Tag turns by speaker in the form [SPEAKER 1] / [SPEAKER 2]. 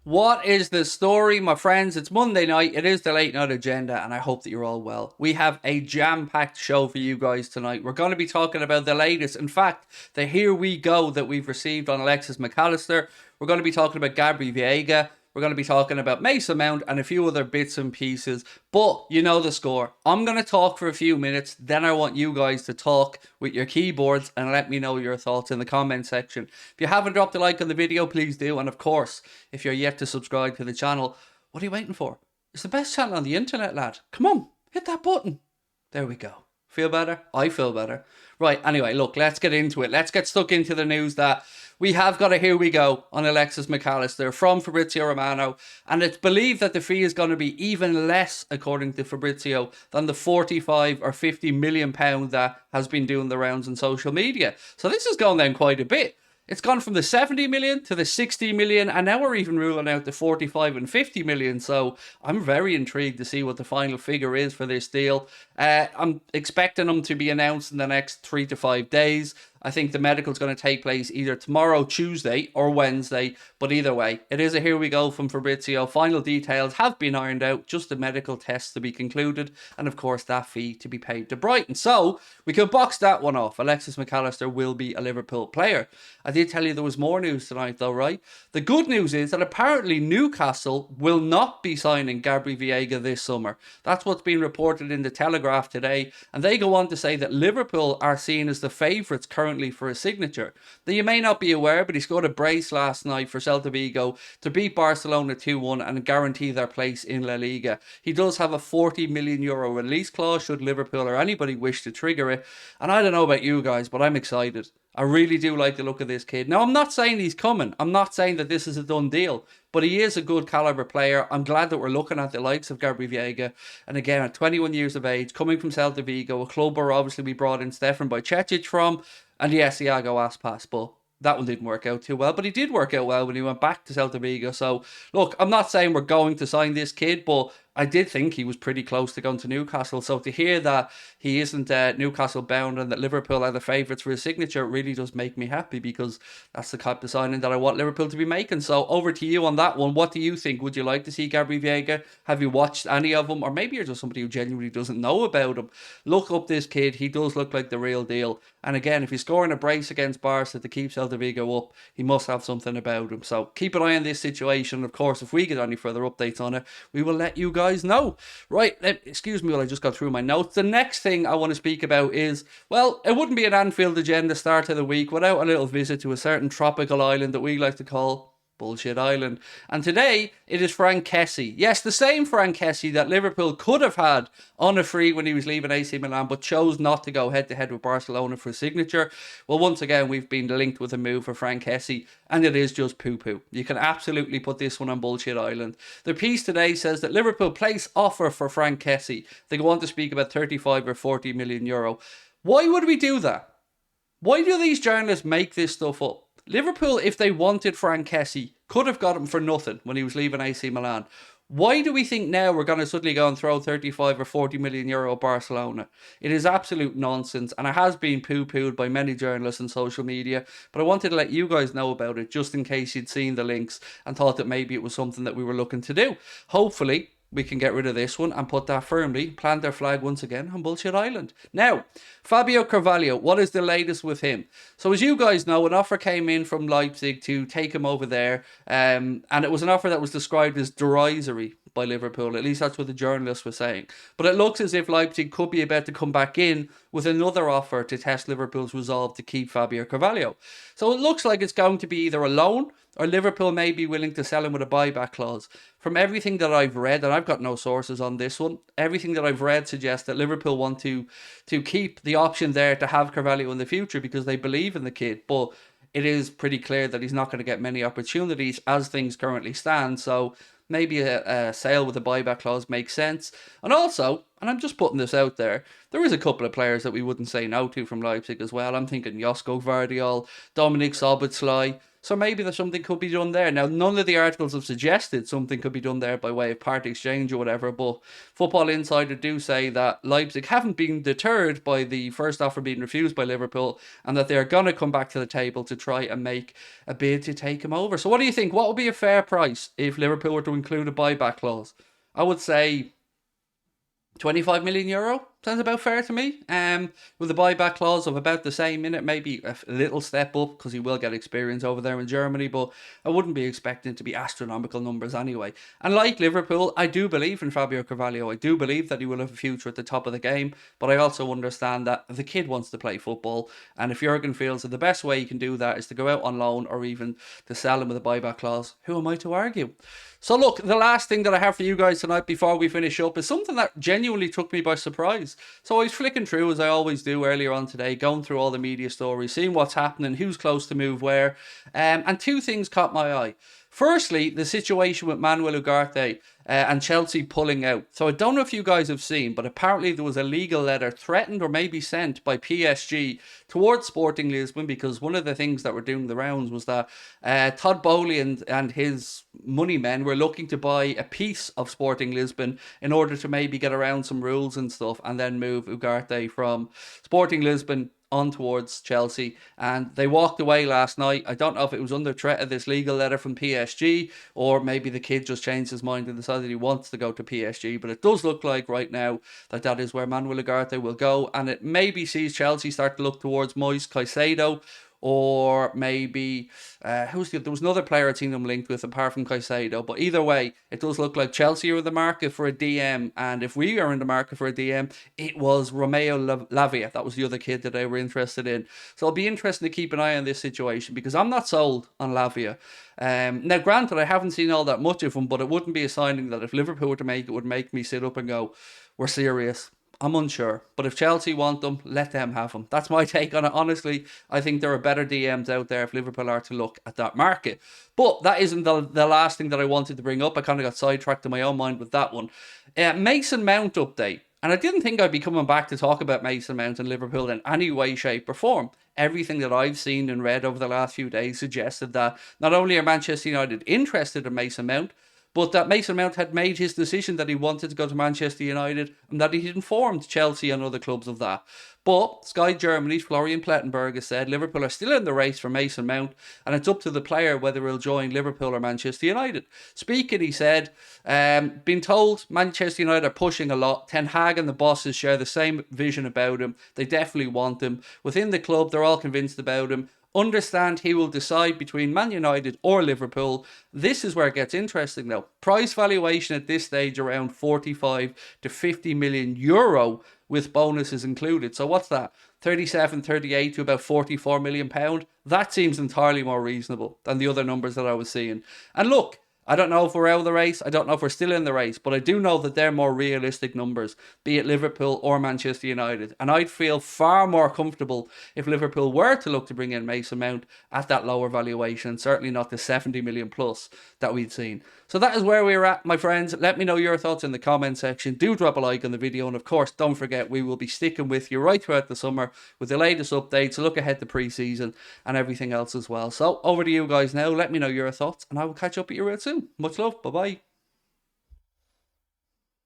[SPEAKER 1] What is the story, my friends? It's Monday night. It is the late night agenda, and I hope that you're all well. We have a jam packed show for you guys tonight. We're going to be talking about the latest, in fact, the here we go that we've received on Alexis Mac Allister. We're going to be talking about Gabri Veiga. We're going to be talking about Mason Mount and a few other bits and pieces. But you know the score. I'm going to talk for a few minutes. Then I want you guys to talk with your keyboards and let me know your thoughts in the comment section. If you haven't dropped a like on the video, please do. And of course, if you're yet to subscribe to the channel, what are you waiting for? It's the best channel on the internet, lad. Come on, hit that button. There we go. Feel better? I feel better. Right, anyway, look, let's get into it. Let's get stuck into the news that we have got a here we go on Alexis Mac Allister from Fabrizio Romano. And it's believed that the fee is going to be even less, according to Fabrizio, than the 45 or 50 million pound that has been doing the rounds on social media. So this has gone down quite a bit. It's gone from the 70 million to the 60 million, and now we're even ruling out the 45 and 50 million. So I'm very intrigued to see what the final figure is for this deal. I'm expecting them to be announced in the next 3 to 5 days. I think the medical is going to take place either tomorrow, Tuesday, or Wednesday. But either way, it is a here we go from Fabrizio. Final details have been ironed out, just the medical tests to be concluded, and of course that fee to be paid to Brighton. So we could box that one off. Alexis Mac Allister will be a Liverpool player. I did tell you there was more news tonight though, right? The good news is that apparently Newcastle will not be signing Gabri Veiga this summer. That's what's been reported in the Telegraph today, and they go on to say that Liverpool are seen as the favourites currently for a signature. Now you may not be aware, but he scored a brace last night for Celta Vigo to beat Barcelona 2-1 and guarantee their place in La Liga. He does have a €40 million release clause should Liverpool or anybody wish to trigger it. And I don't know about you guys, but I'm excited. I really do like the look of this kid. Now, I'm not saying he's coming. I'm not saying that this is a done deal. But he is a good calibre player. I'm glad that we're looking at the likes of Gabri Veiga. And again, at 21 years of age, coming from Celta Vigo, a club where obviously we brought in Stefan Bajcetic from, and yes, Iago Aspas, but that one didn't work out too well. But he did work out well when he went back to Celta Vigo. So, look, I'm not saying we're going to sign this kid, but I did think he was pretty close to going to Newcastle. So to hear that he isn't Newcastle bound and that Liverpool are the favourites for his signature really does make me happy, because that's the type of signing that I want Liverpool to be making. So over to you on that one. What do you think? Would you like to see Gabri Veiga? Have you watched any of them? Or maybe you're just somebody who genuinely doesn't know about him. Look up this kid. He does look like the real deal. And again, if he's scoring a brace against Barca to keep Celta Vigo up, he must have something about him. So keep an eye on this situation. Of course, if we get any further updates on it, we will let you guys know. Right, excuse me while I just got through my notes. The next thing I want to speak about is, well, it wouldn't be an Anfield agenda start of the week without a little visit to a certain tropical island that we like to call Bullshit Island. And today it is Frank Kessie. Yes, the same Frank Kessie that Liverpool could have had on a free when he was leaving AC Milan, but chose not to go head to head with Barcelona for a signature. Well, once again, we've been linked with a move for Frank Kessie, and it is just poo poo. You can absolutely put this one on Bullshit Island. The piece today says that Liverpool place offer for Frank Kessie. They go on to speak about 35 or 40 million euro. Why would we do that? Why do these journalists make this stuff up? Liverpool, if they wanted Frank Kessie, could have got him for nothing when he was leaving AC Milan. Why do we think now we're going to suddenly go and throw 35 or 40 million euro at Barcelona? It is absolute nonsense, and it has been poo-pooed by many journalists and social media, but I wanted to let you guys know about it just in case you'd seen the links and thought that maybe it was something that we were looking to do. Hopefully we can get rid of this one and put that firmly, plant their flag once again on Bullshit Island. Now, Fabio Carvalho, what is the latest with him? So as you guys know, an offer came in from Leipzig to take him over there, and it was an offer that was described as derisory by Liverpool. At least that's what the journalists were saying. But it looks as if Leipzig could be about to come back in with another offer to test Liverpool's resolve to keep Fabio Carvalho. So it looks like it's going to be either a loan or Liverpool may be willing to sell him with a buyback clause. From everything that I've read, and I've got no sources on this one, everything that I've read suggests that Liverpool want to keep the option there to have Carvalho in the future because they believe in the kid. But it is pretty clear that he's not going to get many opportunities as things currently stand. So maybe a sale with a buyback clause makes sense. And also, and I'm just putting this out there is a couple of players that we wouldn't say no to from Leipzig as well. I'm thinking Josko Vardiol, Dominik Szoboszlai. So maybe there's something could be done there. Now, none of the articles have suggested something could be done there by way of part exchange or whatever, but Football Insider do say that Leipzig haven't been deterred by the first offer being refused by Liverpool, and that they're going to come back to the table to try and make a bid to take him over. So what do you think? What would be a fair price if Liverpool were to include a buyback clause? I would say 25 million euro sounds about fair to me. With a buyback clause of about the same in it, maybe a little step up because he will get experience over there in Germany, but I wouldn't be expecting it to be astronomical numbers anyway. And like Liverpool, I do believe in Fabio Carvalho. I do believe that he will have a future at the top of the game, but I also understand that the kid wants to play football, and if Jurgen feels that the best way he can do that is to go out on loan or even to sell him with a buyback clause, who am I to argue? So look, the last thing that I have for you guys tonight before we finish up is something that genuinely took me by surprise. So I was flicking through, as I always do earlier on today, going through all the media stories, seeing what's happening, who's close to move where, and two things caught my eye. Firstly, the situation with Manuel Ugarte and Chelsea pulling out. So I don't know if you guys have seen, but apparently there was a legal letter threatened or maybe sent by PSG towards Sporting Lisbon, because one of the things that were doing the rounds was that Todd Bowley and his money men were looking to buy a piece of Sporting Lisbon in order to maybe get around some rules and stuff and then move Ugarte from Sporting Lisbon on towards Chelsea, and they walked away last night. I don't know if it was under threat of this legal letter from PSG, or maybe the kid just changed his mind and decided he wants to go to PSG, but it does look like right now that that is where Manuel Ugarte will go, and it maybe sees Chelsea start to look towards Moise Caicedo, or maybe there was another player I seen them linked with apart from Caicedo, but either way it does look like Chelsea are in the market for a DM, and if we are in the market for a DM, it was Romeo Lavia. That was the other kid that they were interested in. So it'll be interesting to keep an eye on this situation, because I'm not sold on Lavia. Now granted, I haven't seen all that much of him, but it wouldn't be a signing that if Liverpool were to make it would make me sit up and go, we're serious. I'm unsure, but if Chelsea want them, let them have them. That's my take on it. Honestly, I think there are better DMs out there if Liverpool are to look at that market. But that isn't the last thing that I wanted to bring up. I kind of got sidetracked in my own mind with that one. Mason Mount update. And I didn't think I'd be coming back to talk about Mason Mount and Liverpool in any way, shape or form. Everything that I've seen and read over the last few days suggested that not only are Manchester United interested in Mason Mount, but that Mason Mount had made his decision that he wanted to go to Manchester United, and that he had informed Chelsea and other clubs of that. But Sky Germany's Florian Plettenberg has said Liverpool are still in the race for Mason Mount, and it's up to the player whether he'll join Liverpool or Manchester United. Speaking, he said, been told Manchester United are pushing a lot. Ten Hag and the bosses share the same vision about him. They definitely want him. Within the club, they're all convinced about him. Understand he will decide between Man United or Liverpool. This is where it gets interesting now. Price valuation at this stage around 45 to 50 million euro with bonuses included. So what's that? 37, 38 to about 44 million pound. That seems entirely more reasonable than the other numbers that I was seeing. And look, I don't know if we're out of the race. I don't know if we're still in the race, but I do know that they're more realistic numbers, be it Liverpool or Manchester United. And I'd feel far more comfortable if Liverpool were to look to bring in Mason Mount at that lower valuation, certainly not the 70 million plus that we'd seen. So that is where we're at, my friends. Let me know your thoughts in the comment section. Do drop a like on the video, and of course, don't forget, we will be sticking with you right throughout the summer with the latest updates, a look ahead to pre-season and everything else as well. So over to you guys now. Let me know your thoughts, and I will catch up with you real soon. Much love. Bye-bye.